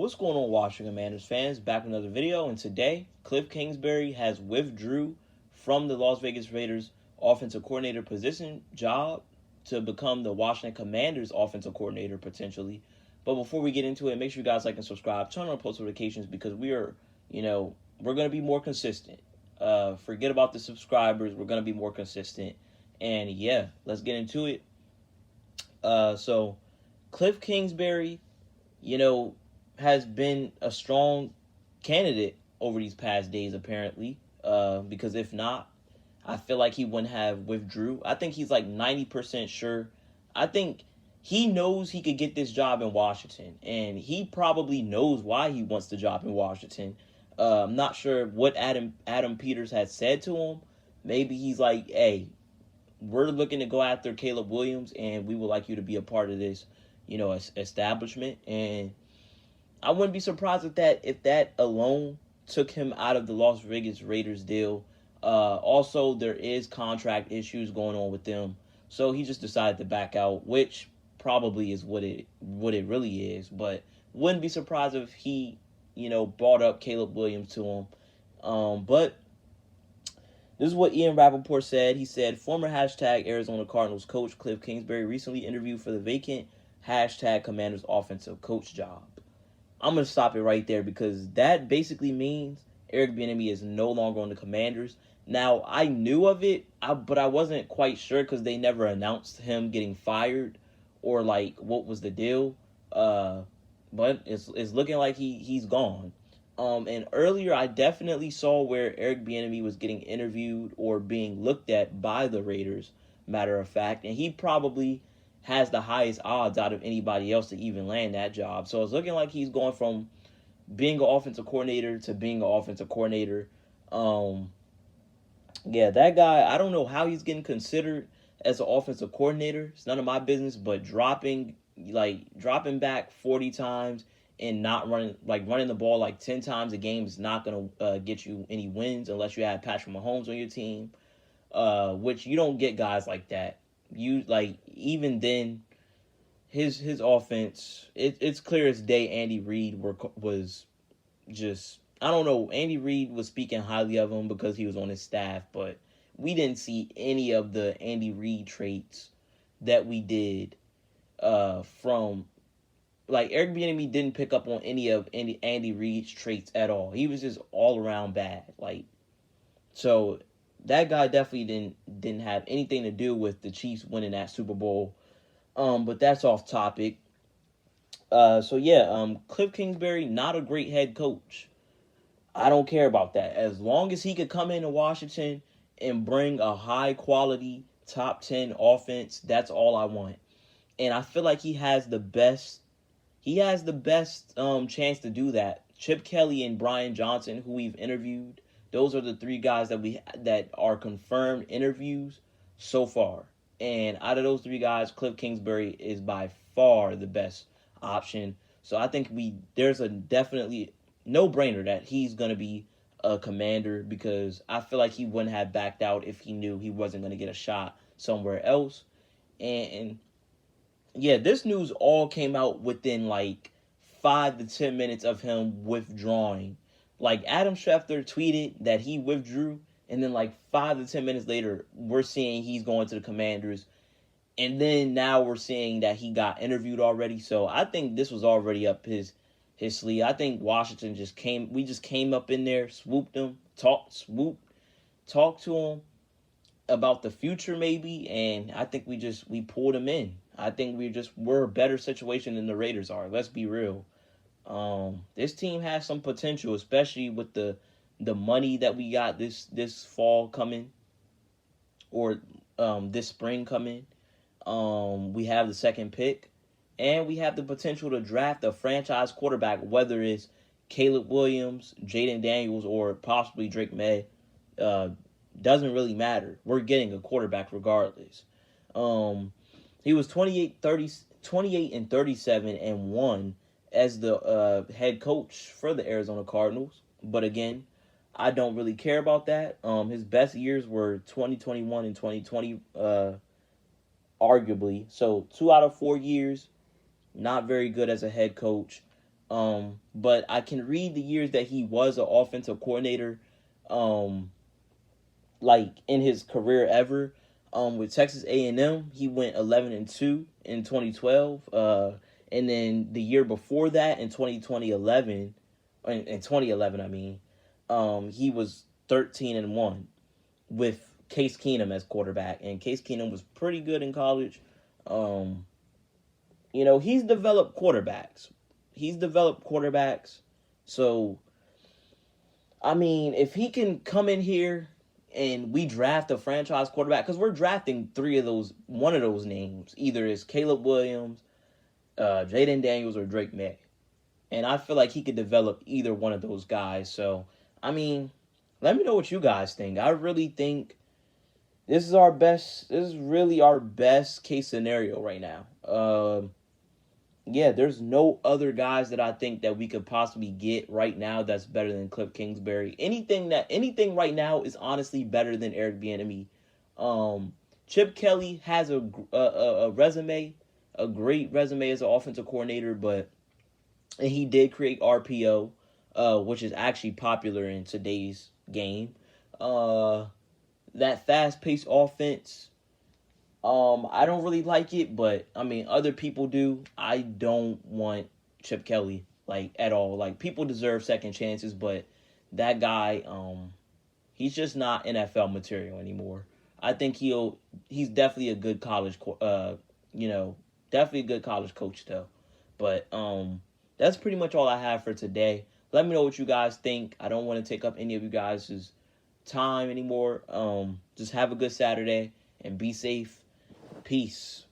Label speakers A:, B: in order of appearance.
A: what's going on, Washington Commanders fans? Back with another video, and today, Kliff Kingsbury has withdrew from the Las Vegas Raiders offensive coordinator position job to become the Washington Commanders offensive coordinator potentially. But before we get into it, make sure you guys like and subscribe, turn on post notifications because we are, we're going to be more consistent. Forget about the subscribers. We're going to be more consistent. And yeah, let's get into it. So Kliff Kingsbury, has been a strong candidate over these past days, apparently. Because if not, I feel like he wouldn't have withdrew. I think he's like 90% sure. I think he knows he could get this job in Washington, and he probably knows why he wants the job in Washington. I'm not sure what Adam Peters had said to him. Maybe he's like, hey, we're looking to go after Caleb Williams, and we would like you to be a part of this, establishment. And I wouldn't be surprised if that alone took him out of the Las Vegas Raiders deal. Also, there is contract issues going on with them, so he just decided to back out, which probably is what it really is. But wouldn't be surprised if he, brought up Caleb Williams to him. But this is what Ian Rappaport said. He said, former Arizona Cardinals coach Kliff Kingsbury recently interviewed for the vacant Commanders offensive coach job. I'm going to stop it right there because that basically means Eric Bieniemy is no longer on the Commanders. Now, I knew of it, but I wasn't quite sure because they never announced him getting fired or, what was the deal. But it's looking like he's gone. And earlier, I definitely saw where Eric Bieniemy was getting interviewed or being looked at by the Raiders, matter of fact. And he probably has the highest odds out of anybody else to even land that job. So it's looking like he's going from being an offensive coordinator to being an offensive coordinator. Yeah, that guy, I don't know how he's getting considered as an offensive coordinator. It's none of my business, but dropping back 40 times and not running the ball 10 times a game is not going to get you any wins unless you have Patrick Mahomes on your team, which you don't get guys like that. Even then, his offense, it's clear as day Andy Reid was just, I don't know, Andy Reid was speaking highly of him because he was on his staff, but we didn't see any of the Andy Reid traits that we did from, Eric Bieniemy didn't pick up on any of Andy Reid's traits at all. He was just all around bad. So that guy definitely didn't have anything to do with the Chiefs winning that Super Bowl. But that's off topic. Kliff Kingsbury, not a great head coach. I don't care about that. As long as he could come into Washington and bring a high quality top 10 offense, that's all I want. And I feel like he has the best chance to do that. Chip Kelly and Brian Johnson, who we've interviewed, those are the three guys that are confirmed interviews so far. And out of those three guys, Kliff Kingsbury is by far the best option. So I think there's a definitely no-brainer that he's going to be a Commander because I feel like he wouldn't have backed out if he knew he wasn't going to get a shot somewhere else. And yeah, this news all came out within 5 to 10 minutes of him withdrawing. Adam Schefter tweeted that he withdrew, and then 5 to 10 minutes later, we're seeing he's going to the Commanders. And then now we're seeing that he got interviewed already. So I think this was already up his sleeve. I think Washington we just came up in there, swooped him, talked to him about the future maybe, and I think we pulled him in. I think we're a better situation than the Raiders are. Let's be real. This team has some potential, especially with the money that we got this fall coming, or this spring coming. We have the second pick, and we have the potential to draft a franchise quarterback, whether it's Caleb Williams, Jaden Daniels, or possibly Drake May. Doesn't really matter. We're getting a quarterback regardless. He was 28 and 37 and 1 as the head coach for the Arizona Cardinals. But again, I don't really care about that. His best years were 2021 and 2020, arguably. So 2 out of 4 years, not very good as a head coach. But I can read the years that he was an offensive coordinator, like in his career ever. With Texas A&M, he went 11-2 in 2012. And then the year before that, in 2011, I mean, he was 13-1 with Case Keenum as quarterback, and Case Keenum was pretty good in college. He's developed quarterbacks. So, I mean, if he can come in here and we draft a franchise quarterback, because we're drafting one of those names, either it's Caleb Williams, Jaden Daniels, or Drake May. And I feel like he could develop either one of those guys. So, I mean, let me know what you guys think. I really think this is really our best case scenario right now. There's no other guys that I think that we could possibly get right now that's better than Kliff Kingsbury. Anything right now is honestly better than Eric Bieniemy. Chip Kelly has a resume, a great resume as an offensive coordinator, and he did create RPO, which is actually popular in today's game. That fast-paced offense, I don't really like it, but I mean, other people do. I don't want Chip Kelly at all. People deserve second chances, but that guy, he's just not NFL material anymore. I think he's definitely a good college, definitely a good college coach though. But that's pretty much all I have for today. Let me know what you guys think. I don't want to take up any of you guys' time anymore. Just have a good Saturday and be safe. Peace.